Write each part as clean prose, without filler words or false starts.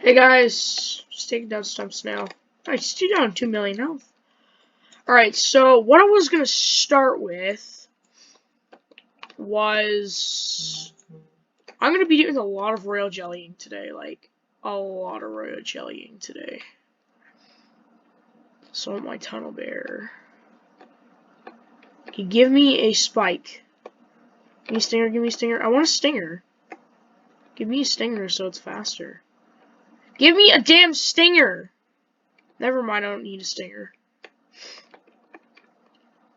Hey guys, just taking down stumps now. Nice, still down 2 million health. Alright, so what I was gonna start with was I'm gonna be doing a lot of royal jellying today, like a lot of royal jellying today. So my tunnel bear. Okay, give me a spike. Give me a stinger, give me a stinger. I want a stinger. Give me a stinger so it's faster. Give me a damn stinger! Never mind, I don't need a stinger.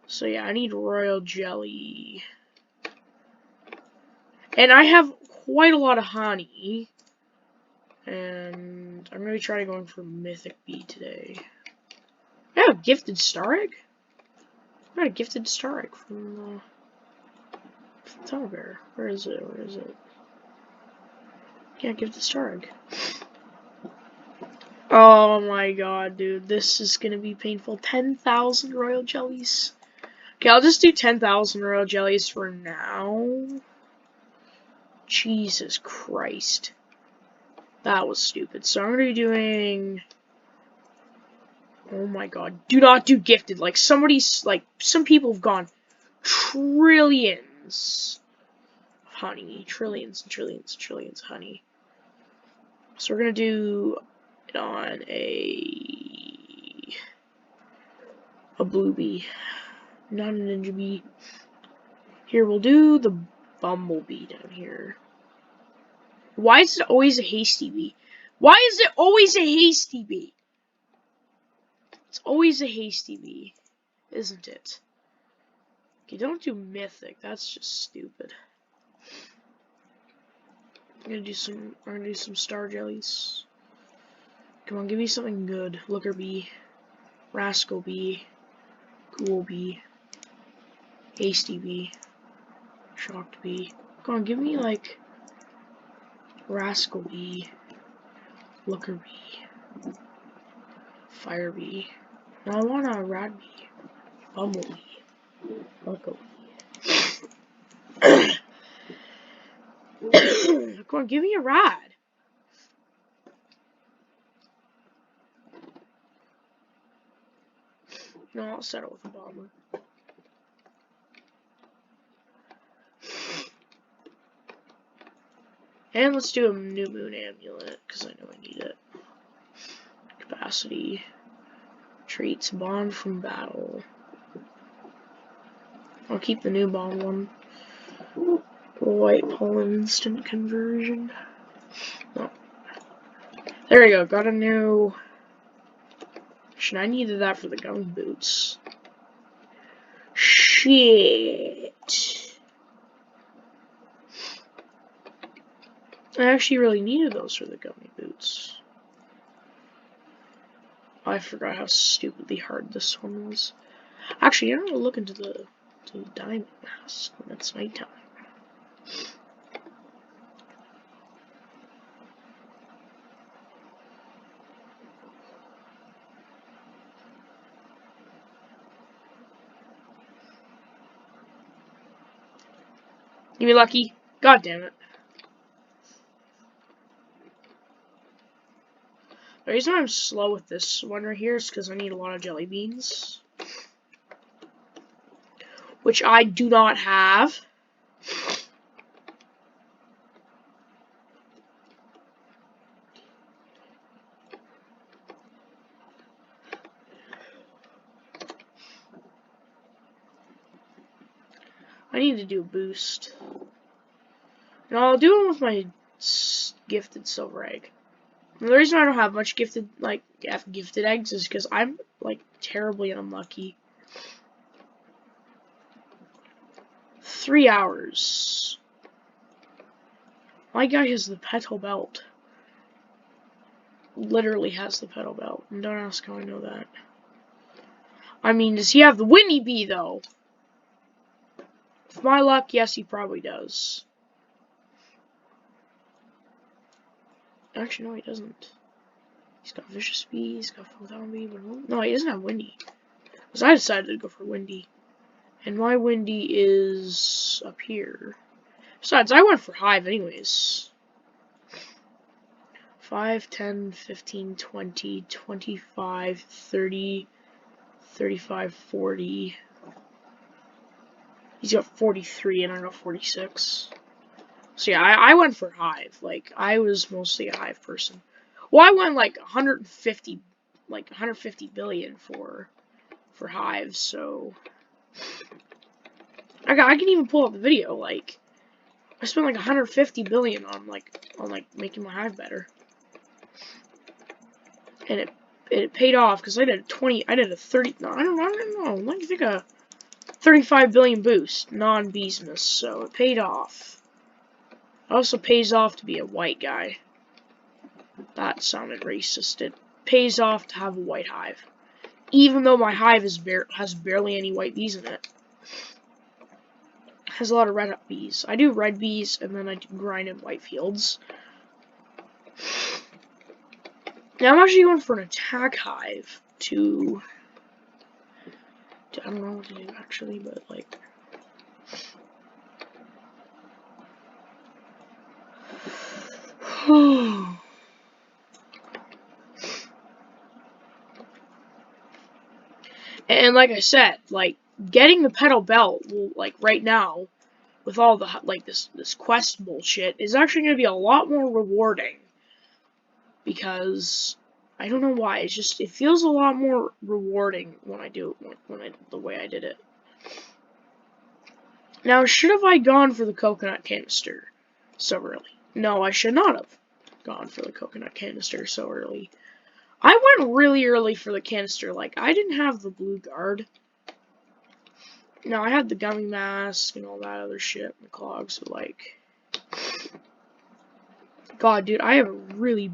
So yeah, I need royal jelly. And I have quite a lot of honey. And I'm going to try going for Mythic Bee today. I have a gifted star egg? I got a gifted star egg from the Tunnel Bear. Where is it? Where is it? Can't give the star egg. Oh my god, dude. This is going to be painful. 10,000 royal jellies. Okay, I'll just do 10,000 royal jellies for now. Jesus Christ. That was stupid. So I'm going to be doing... Oh my god. Do not do gifted. Like, somebody's... Like, some people have gone trillions of honey. Trillions and trillions and trillions of honey. So we're going to do it on a blue bee. Not a ninja bee. Here, we'll do the bumblebee down here. Why is it always a hasty bee? Why is it always a hasty bee? It's always a hasty bee, isn't it? Okay, don't do mythic. That's just stupid. I'm gonna do some star jellies. Come on, give me something good. Looker bee, rascal bee, cool bee, hasty bee, shocked bee. Come on, give me like rascal bee, looker bee, fire bee. No, I want a rat bee, bumblebee, buckle bee. Come on, give me a rad. No, I'll settle with a bomber. And let's do a new moon amulet, because I know I need it. Capacity. Traits. Bond from battle. I'll keep the new bomb one. White pollen instant conversion. Oh. There we go. Got a new... Shit, I needed that for the gummy boots. Shit. I actually really needed those for the gummy boots. I forgot how stupidly hard this one was. Actually, I'm gonna look into the diamond mask when it's nighttime. Give me lucky. God damn it. The reason I'm slow with this one right here is because I need a lot of jelly beans. Which I do not have. I need to do a boost. And I'll do it with my gifted silver egg. And the reason I don't have much gifted eggs is because I'm like terribly unlucky. 3 hours. My guy has the petal belt. Literally has the petal belt. And don't ask how I know that. I mean, does he have the Winnie Bee though? With my luck, yes, he probably does. Actually, no, he doesn't. He's got Vicious Bee, he's got Photon Bee, but no, he doesn't have Windy. Because I decided to go for Windy. And my Windy is up here. Besides, I went for Hive anyways. 5, 10, 15, 20, 25, 30, 35, 40. He's got 43 and I got 46. So yeah, I went for Hive. Like, I was mostly a Hive person. Well, I went like 150 billion for Hive, so I can even pull up the video. Like, I spent like 150 billion on making my Hive better. And it paid off because I did a 30, no, I don't know, like I think a 35 billion boost, non-Beesmas, so it paid off. It also pays off to be a white guy. That sounded racist. It pays off to have a white Hive. Even though my Hive has barely any white bees in it. It has a lot of red bees. I do red bees, and then I do grind in white fields. Now I'm actually going for an attack Hive to I don't know what to do actually, but like and like I said, like getting the petal belt will, like right now with all the like this quest bullshit is actually going to be a lot more rewarding because I don't know why, it feels a lot more rewarding when I do it the way I did it. Now, should have I gone for the coconut canister so early? No, I should not have gone for the coconut canister so early. I went really early for the canister. Like, I didn't have the blue guard. No, I had the gummy mask and all that other shit, the clogs, but like, God, dude, I have a really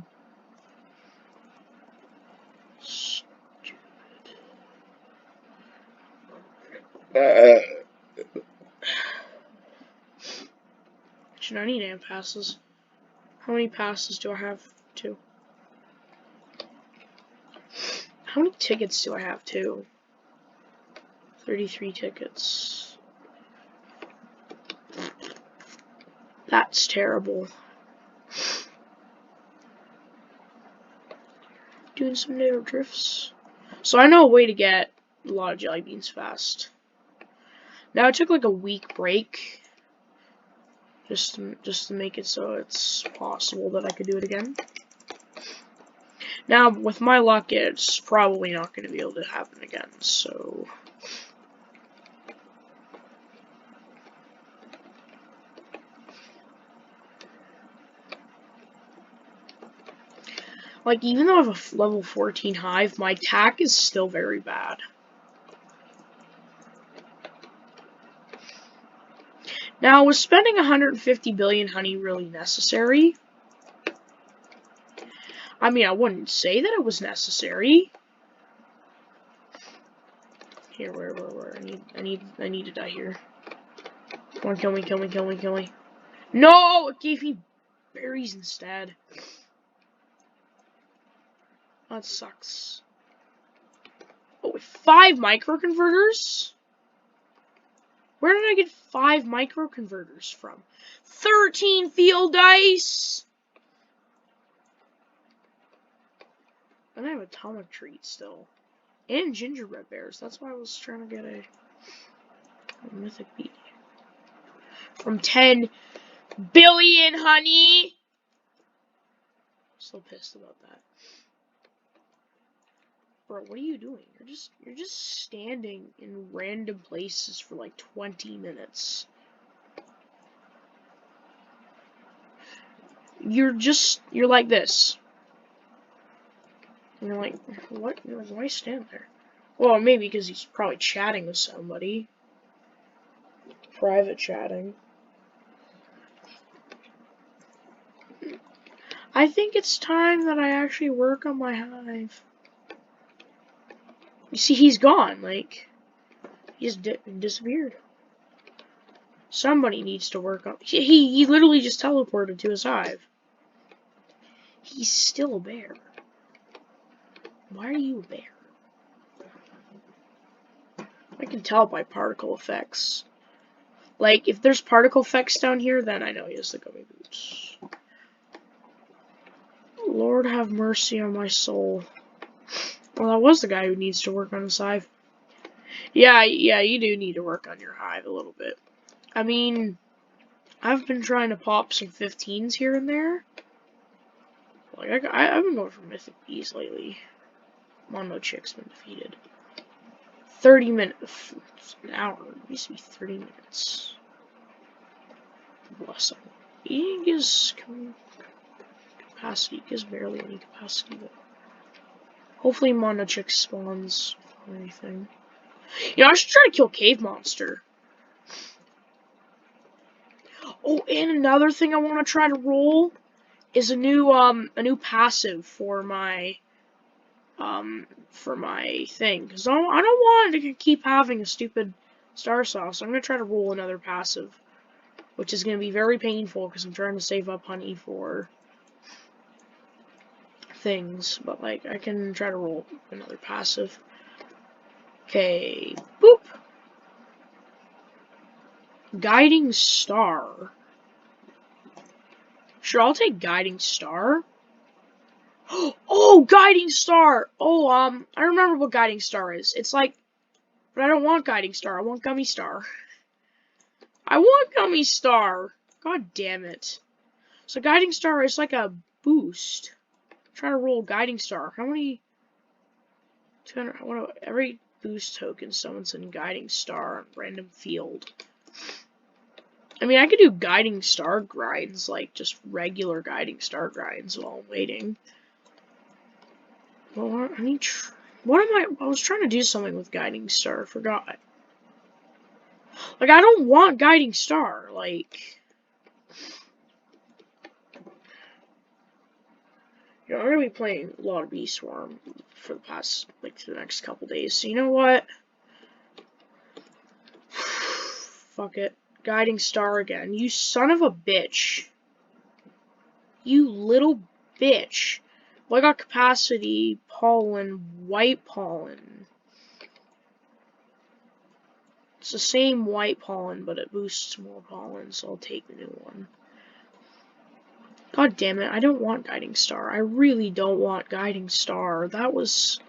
stupid. Should I need amp passes? How many passes do I have? 2. How many tickets do I have? 2. 33 tickets. That's terrible. Doing some narrow drifts. So I know a way to get a lot of jelly beans fast. Now I took like a week break just to make it so it's possible that I could do it again. Now with my luck, it's probably not going to be able to happen again. So like, even though I have a level 14 Hive, my attack is still very bad. Now, was spending 150 billion honey really necessary? I mean, I wouldn't say that it was necessary. Here, where? I need to die here. Come on, kill me. No! It gave me berries instead. That sucks. Oh, 5 microconverters? Where did I get 5 microconverters from? 13 field dice! And I have atomic treat still. And gingerbread bears. That's why I was trying to get a mythic bee. From 10 billion, honey! So pissed about that. Bro, what are you doing? You're just standing in random places for like 20 minutes. You're like this. And you're like, what? You're like, why stand there? Well, maybe because he's probably chatting with somebody. Private chatting. I think it's time that I actually work on my Hive. You see, he's gone. Like, he just disappeared. Somebody needs to work on. He literally just teleported to his Hive. He's still a bear. Why are you a bear? I can tell by particle effects. Like, if there's particle effects down here, then I know he has the gummy boots. Lord have mercy on my soul. Well, that was the guy who needs to work on his hive. Yeah, you do need to work on your hive a little bit. I mean, I've been trying to pop some 15s here and there. Like, I've been going for mythic bees lately. Mono Chick's been defeated. 30 minutes. An hour. It used to be 30 minutes. Bless him. He gives capacity. He gives barely any capacity, but hopefully Mono Chick spawns or anything. You know, I should try to kill Cave Monster. Oh, and another thing I want to try to roll is a new passive for my thing, because I don't want to keep having a stupid star sauce. I'm gonna try to roll another passive, which is gonna be very painful because I'm trying to save up honey for things. But like, I can try to roll another passive. Okay, boop. Guiding Star. Sure, I'll take Guiding Star. Oh, Guiding Star! Oh, I remember what Guiding Star is. It's like, but I don't want Guiding Star. I want Gummy Star. I want Gummy Star! God damn it. So Guiding Star is like a boost. Try to roll Guiding Star. How many? 200. Every boost token summons in Guiding Star on random field. I mean, I could do Guiding Star grinds, like just regular Guiding Star grinds while I'm waiting. Well, I mean, what am I was trying to do something with Guiding Star. I forgot. Like, I don't want Guiding Star. Like, you know, I'm gonna be playing a lot of Bee Swarm for the past, like, the next couple days. So you know what? Fuck it. Guiding Star again. You son of a bitch. You little bitch. Well, I got capacity, pollen, white pollen. It's the same white pollen, but it boosts more pollen, so I'll take the new one. God damn it, I don't want Guiding Star. I really don't want Guiding Star. That was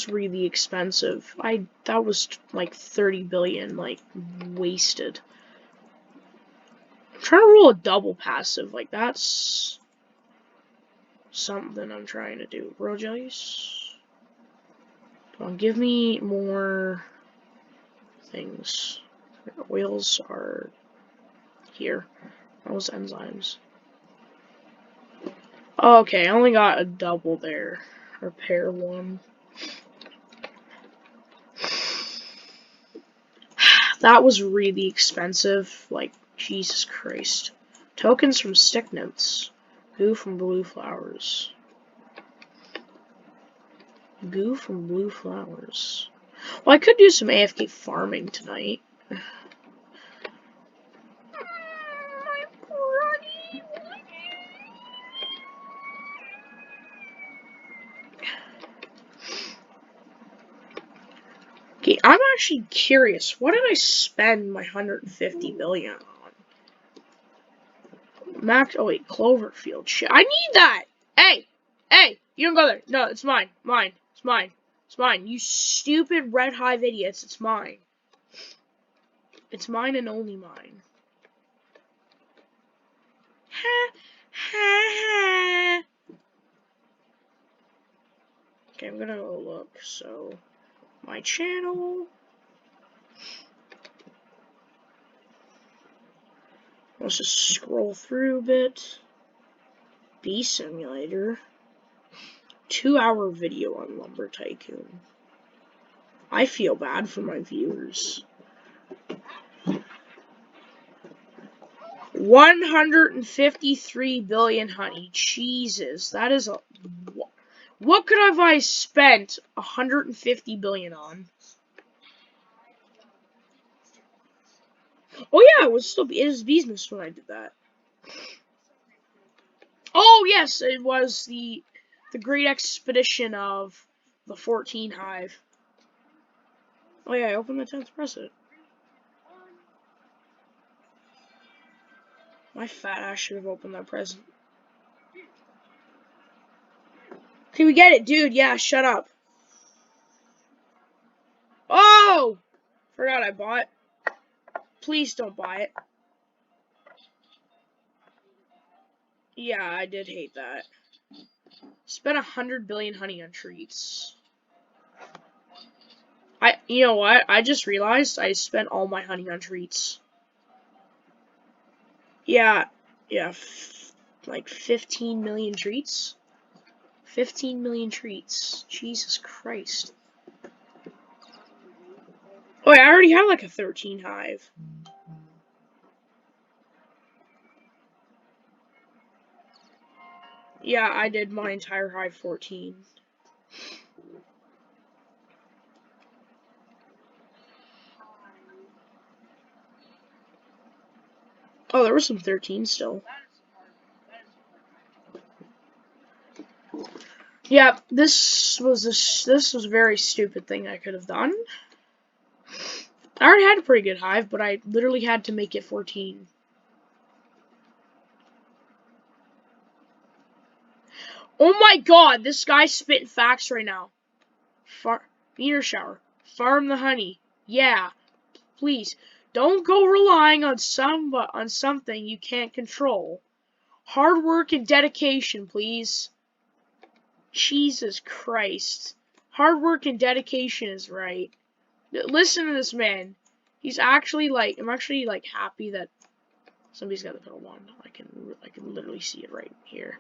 really expensive. That was like 30 billion, like, wasted. I'm trying to roll a double passive, like, that's something I'm trying to do. Royal Jellies? Come on, give me more things. Oils are here. Those enzymes. Okay, I only got a double there. Repair one. That was really expensive. Like, Jesus Christ. Tokens from Stick Notes. Goo from Blue Flowers. Goo from Blue Flowers. Well, I could do some AFK farming tonight. Okay, I'm actually curious. What did I spend my 150 billion on? Max. Oh wait, Cloverfield. Shit, I need that. Hey, you don't go there. No, it's mine. It's mine. It's mine. You stupid Red Hive idiots. It's mine. It's mine and only mine. Ha ha ha. Okay, I'm gonna go look. So, my channel. Let's just scroll through a bit. Bee Simulator. 2-hour video on Lumber Tycoon. I feel bad for my viewers. 153 billion honey. Jesus, that is a... What could have I spent 150 billion on? Oh yeah, it was Beesmas when I did that. Oh yes, it was the Great Expedition of the 14 Hive. Oh yeah, I opened the 10th present. My fat ass should have opened that present. Okay, we get it, dude. Yeah, shut up. Oh! Forgot I bought. Please don't buy it. Yeah, I did hate that. Spent 100 billion honey on treats. You know what? I just realized I spent all my honey on treats. Yeah, like 15 million treats. 15 million treats. Jesus Christ. Oh, I already have like a 13 hive. Yeah, I did my entire hive 14. Oh, there was some 13 still. Yeah, this was a very stupid thing I could have done. I already had a pretty good hive, but I literally had to make it 14. Oh my god, this guy's spitting facts right now. Meteor shower. Farm the honey. Yeah. Please. Don't go relying on something you can't control. Hard work and dedication, please. Jesus Christ. Hard work and dedication is right. Listen to this man. He's actually like, I'm actually like happy that somebody's got the pedal on. I can literally see it right here.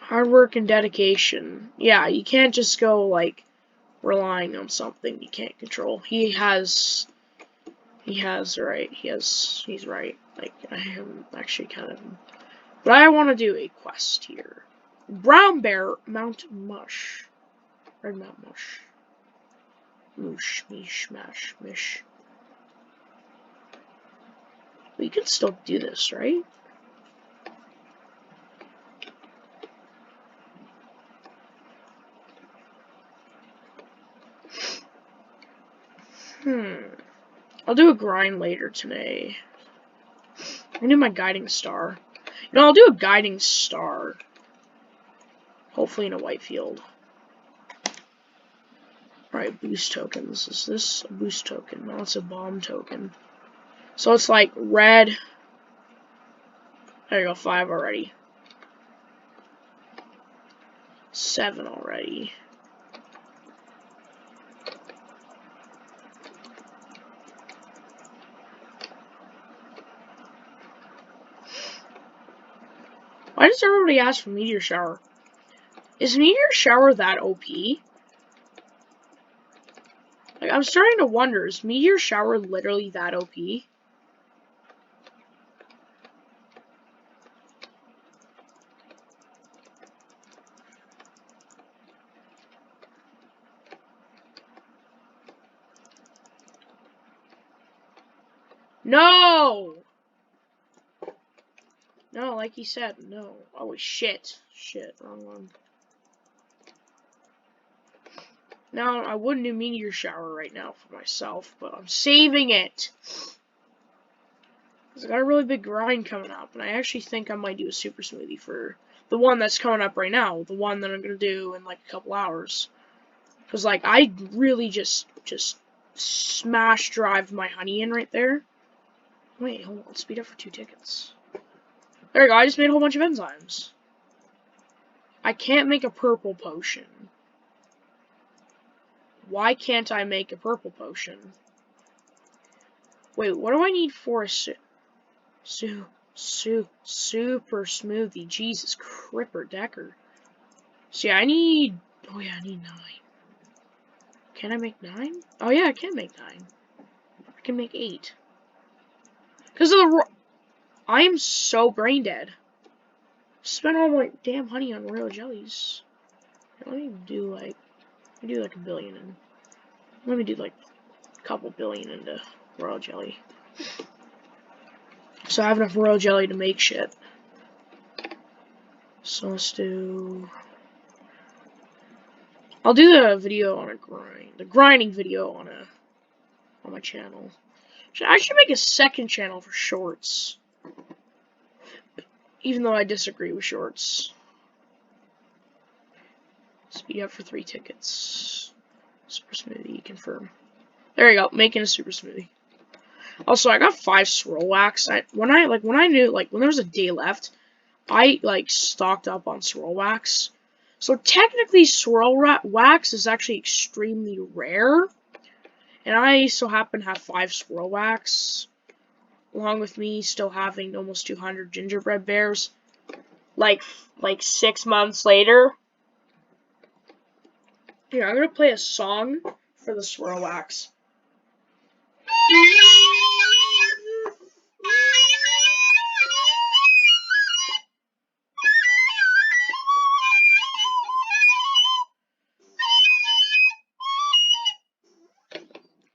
Hard work and dedication. Yeah, you can't just go like relying on something you can't control. He's right. He's right. Like I am actually kind of, but I want to do a quest here. Brown Bear Mount Mush. Red Mount Mush. Moosh, meesh, mash, mish. We can still do this, right? I'll do a grind later today. I'll do my guiding star. You know, I'll do a guiding star. Hopefully in a white field. Alright, boost tokens. Is this a boost token? No, it's a bomb token. So it's like red. There you go, 5 already. 7 already. Why does everybody ask for Meteor Shower? Is Meteor Shower that OP? Like, I'm starting to wonder, is Meteor Shower literally that OP? No! No, like he said, no. Oh, shit. Shit, wrong one. Now, I wouldn't do Meteor Shower right now for myself, but I'm saving it. Because I got a really big grind coming up, and I actually think I might do a super smoothie for the one that's coming up right now. The one that I'm going to do in like a couple hours. Because, like, I really just smash drive my honey in right there. Wait, hold on. Speed up for 2 tickets. There we go. I just made a whole bunch of enzymes. I can't make a purple potion. Why can't I make a purple potion? Wait, what do I need for a super smoothie? Jesus Cripper Decker. See, I need... Oh, yeah, I need 9. Can I make 9? Oh, yeah, I can make 9. I can make 8. Because of the... I am so brain dead. Spent all my damn honey on royal jellies. Let me do like a billion and let me do like a couple billion into royal jelly. So I have enough royal jelly to make shit. So let's do. I'll do the video on a grind, the grinding video on my channel. I should make a second channel for shorts, even though I disagree with shorts. You have for 3 tickets. Super smoothie, confirm. There you go, making a super smoothie. Also, I got 5 swirl wax. When I knew, like, when there was a day left, I, like, stocked up on swirl wax. So technically, swirl wax is actually extremely rare. And I so happen to have 5 swirl wax. Along with me still having almost 200 gingerbread bears. Like 6 months later. Here, I'm gonna play a song for the swirl wax.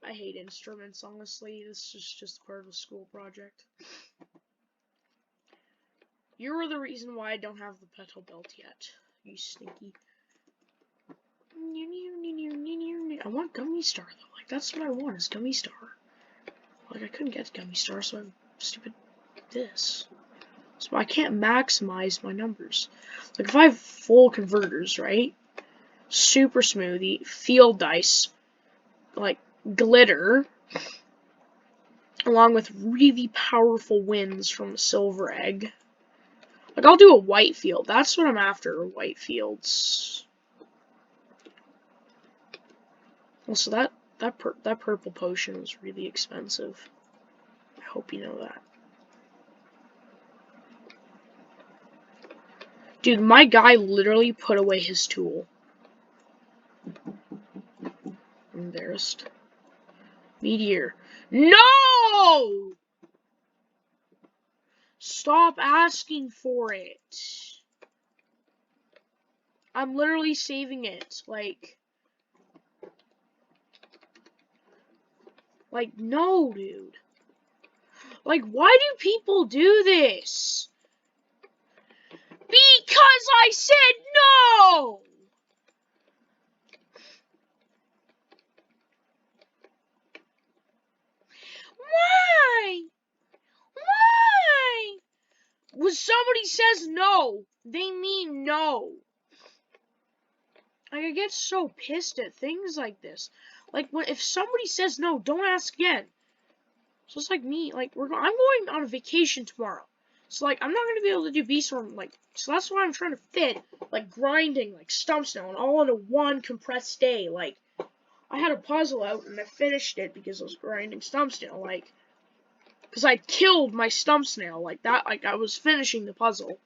I hate instruments, honestly. This is just part of a school project. You're the reason why I don't have the petal belt yet, you stinky. I want Gummy Star, though. Like, that's what I want, is Gummy Star. Like, I couldn't get Gummy Star, so I have stupid this. So I can't maximize my numbers. Like, if I have full converters, right? Super smoothie, field dice, like, glitter, along with really powerful winds from the silver egg. Like, I'll do a white field. That's what I'm after, white fields. Also, that purple potion was really expensive. I hope you know that. Dude, my guy literally put away his tool. I'm embarrassed. Meteor. No! Stop asking for it. I'm literally saving it. Like, no, dude. Like, why do people do this? Because I said no! Why? Why? When somebody says no, they mean no. Like, I get so pissed at things like this. Like, if somebody says no, don't ask again. So it's like me, like, I'm going on a vacation tomorrow. So, like, I'm not going to be able to do Beaststorm, like, so that's why I'm trying to fit, like, grinding, like, Stump Snail, and all into one compressed day. Like, I had a puzzle out, and I finished it because I was grinding Stump Snail, like, because I killed my Stump Snail, like, that, like, I was finishing the puzzle.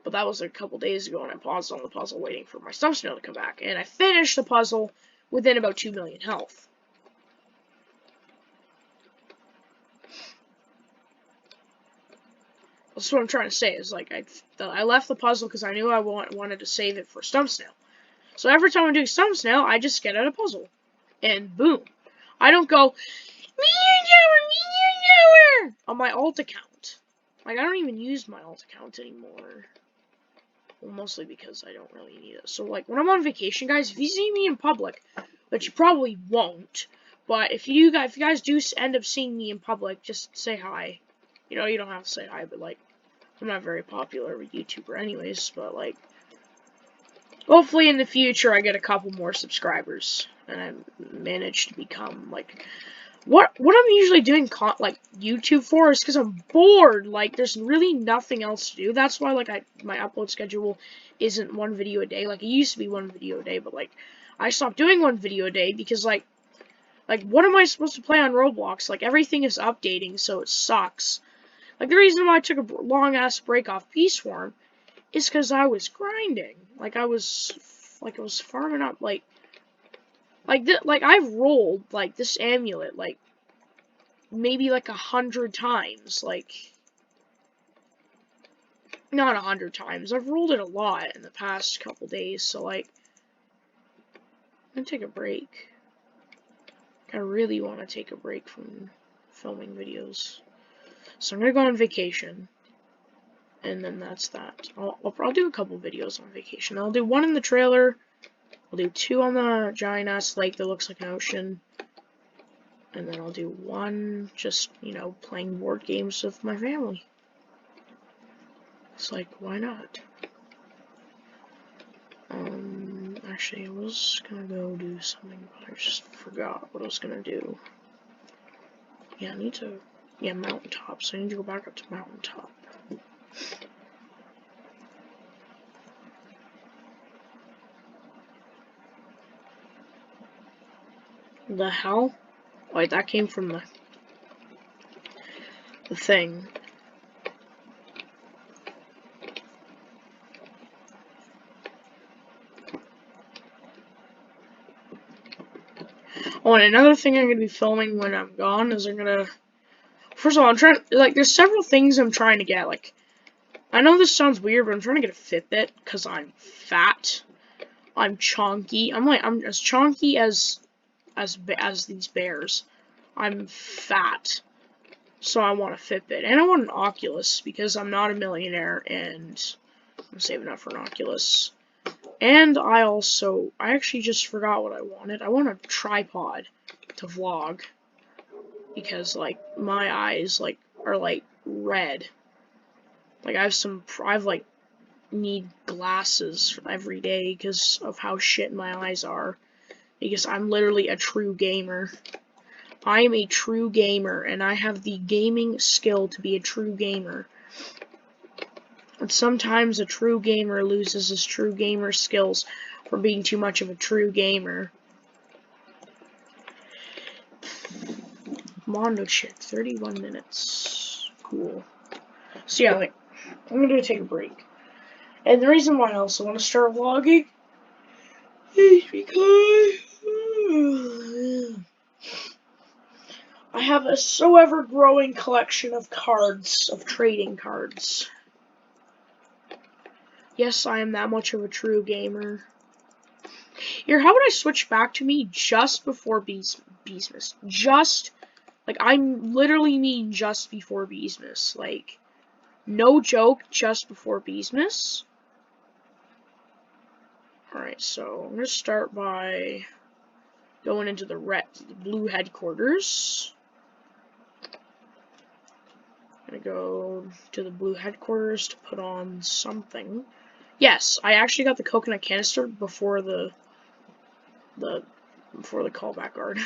But that was a couple days ago, and I paused on the puzzle waiting for my Stump Snail to come back. And I finished the puzzle within about 2 million health. That's what I'm trying to say, is, like, I left the puzzle because I knew I wanted to save it for Stump Snail. So every time I'm doing Stump Snail, I just get out a puzzle. And boom. I don't go, Meteor on my alt account. Like, I don't even use my alt account anymore. Well, mostly because I don't really need it. So, like, when I'm on vacation, guys, if you see me in public, which you probably won't, but if you guys do end up seeing me in public, just say hi. You know, you don't have to say hi, but, like, I'm not very popular of a YouTuber anyways, but, like, hopefully in the future I get a couple more subscribers, and I manage to become, like, what I'm usually doing, like, YouTube for is because I'm bored. Like, there's really nothing else to do. That's why, like, my upload schedule isn't 1 video a day. Like, it used to be 1 video a day, but, like, I stopped doing 1 video a day because, like, what am I supposed to play on Roblox? Like, everything is updating, so it sucks. Like, the reason why I took a long-ass break off Beaststorm is because I was grinding. Like, I was farming up, like, I've rolled, like, this amulet, like, maybe, like, 100 times, like, not 100 times, I've rolled it a lot in the past couple days, so, like, I'm gonna take a break. I really want to take a break from filming videos, so I'm gonna go on vacation, and then that's that. I'll do a couple videos on vacation. I'll do 1 in the trailer, I'll do 2 on the giant-ass lake that looks like an ocean, and then I'll do 1 just, you know, playing board games with my family. It's like, why not? I Actually, I was gonna go do something, but I just forgot what I was gonna do. Yeah, I need to... Yeah, mountaintop, so I need to go back up to mountaintop. The hell? Wait, that came from the thing. Oh, and another thing I'm going to be filming when I'm gone is I'm going to... First of all, I'm trying... Like, there's several things I'm trying to get. Like, I know this sounds weird, but I'm trying to get a Fitbit because I'm fat. I'm chonky. I'm as chonky as these bears. I'm fat. So I want a Fitbit. And I want an Oculus because I'm not a millionaire and I'm saving up for an Oculus. And I actually just forgot what I wanted. I want a tripod to vlog because, like, my eyes, like, are, like, red. Like, need glasses every day because of how shit my eyes are. Because I'm literally a true gamer. I am a true gamer, and I have the gaming skill to be a true gamer. And sometimes a true gamer loses his true gamer skills for being too much of a true gamer. Mondo check, 31 minutes. Cool. So yeah, like, I'm gonna take a break. And the reason why I also want to start vlogging is because I have a so ever growing collection of cards, of trading cards. Yes, I am that much of a true gamer. Here, how would I switch back to me just before Beesmas? Just, like, I literally mean just before Beesmas. Like, no joke, just before Beesmas. Alright, so I'm gonna start by going into the blue headquarters. I'm gonna go to the blue headquarters to put on something. Yes, I actually got the coconut canister before the callback guard.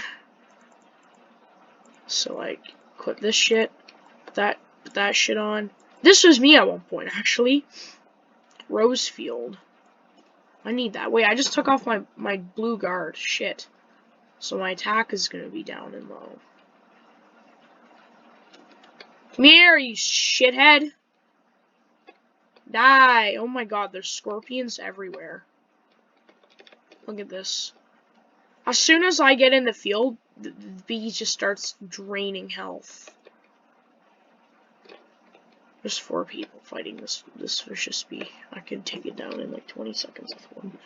So, like, equip this shit, put that shit on. This was me at one point, actually. Rosefield. I need that. Wait, I just took off my blue guard. Shit. So my attack is gonna be down and low. Come here, you shithead. Die. Oh my god, there's scorpions everywhere. Look at this. As soon as I get in the field, the bee just starts draining health. There's 4 people fighting this vicious bee. I could take it down in like 20 seconds with one.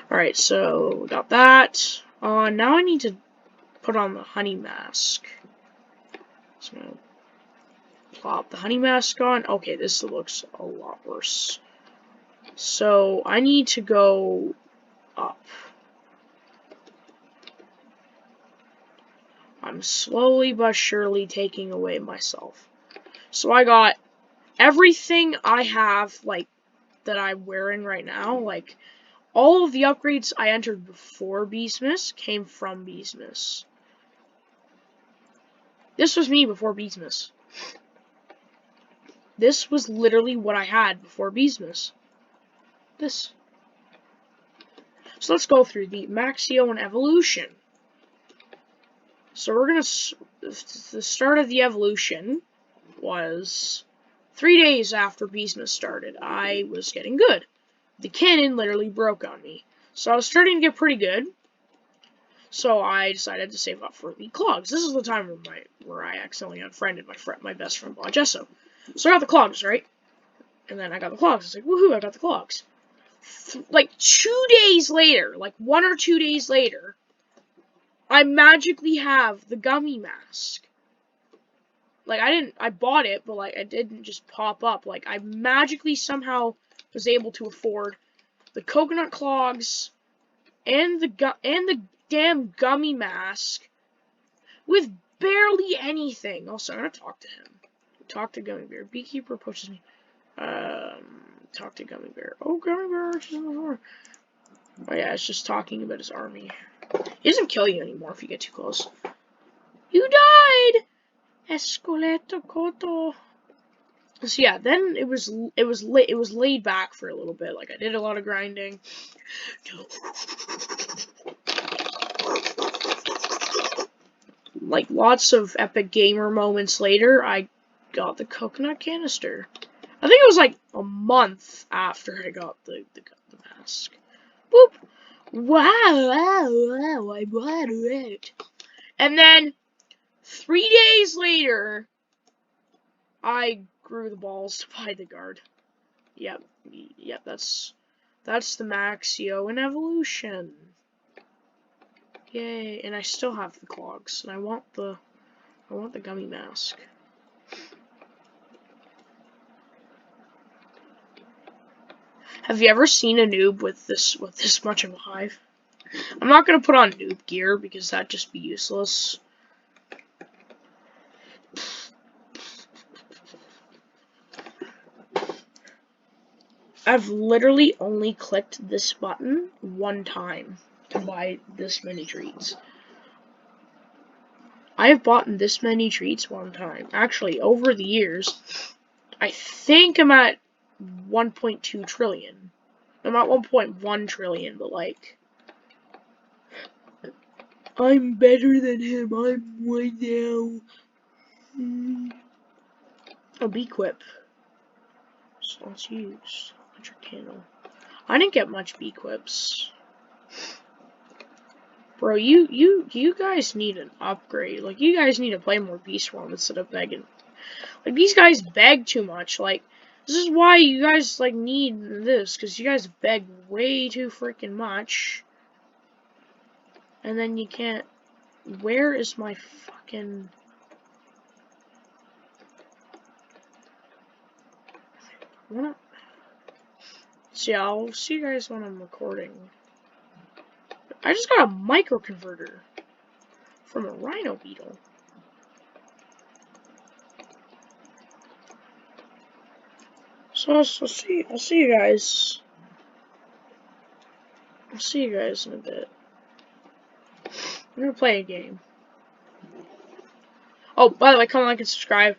Alright, so got that. Now I need to put on the honey mask. So I'm gonna plop the honey mask on. Okay, this looks a lot worse. So I need to go up. I'm slowly but surely taking away myself. So I got everything I have, like, that I'm wearing right now, like, all of the upgrades I entered before Beesmas came from Beesmas. This was me before Beesmas. This was literally what I had before Beesmas. This. So let's go through the Maxio and Evolution. So we're gonna... The start of the Evolution was 3 days after Beesmas started. I was getting good. The cannon literally broke on me. So I was starting to get pretty good. So I decided to save up for the clogs. This is the time where I accidentally unfriended my best friend Blagesso. So I got the clogs, right? And then I got the clogs. It's like, woohoo, I got the clogs. Like 2 days later, like 1 or 2 days later, I magically have the gummy mask. Like, I bought it, but, like, it didn't just pop up. Like, I magically somehow was able to afford the coconut clogs and the damn gummy mask with barely anything. Also, I'm gonna talk to him. Talk to Gummy Bear. Beekeeper approaches me. Talk to Gummy Bear. Oh, Gummy Bear arches on the floor. Oh yeah, it's just talking about his army. He doesn't kill you anymore if you get too close. You died! Escoleto Koto. So yeah, then it was laid back for a little bit. Like I did a lot of grinding. Like lots of epic gamer moments later, I got the coconut canister. I think it was like a month after I got the mask. Boop. Wow, I bought it. And then 3 days later, I grew the balls to buy the guard. Yep, that's the Maxio in evolution. Yay! And I still have the clogs, and I want the gummy mask. Have you ever seen a noob with this much of a hive? I'm not gonna put on noob gear because that'd just be useless. I've literally only clicked this button one time to buy this many treats. I have bought this many treats one time. Actually, over the years, I think I'm at 1.2 trillion. I'm at 1.1 trillion, but like, I'm better than him. I'm right now. A B-Quip. So let's use electric candle. I didn't get much B-Quips. Bro, you guys need an upgrade. Like, you guys need to play more Beast Swarm instead of begging. Like, these guys beg too much. Like, this is why you guys, like, need this. Because you guys beg way too freaking much. And then you can't... Where is my fucking... So yeah, I'll see you guys when I'm recording. I just got a microconverter from a rhino beetle. So I'll see you guys. I'll see you guys in a bit. I'm gonna play a game. Oh, by the way, comment, like, and subscribe.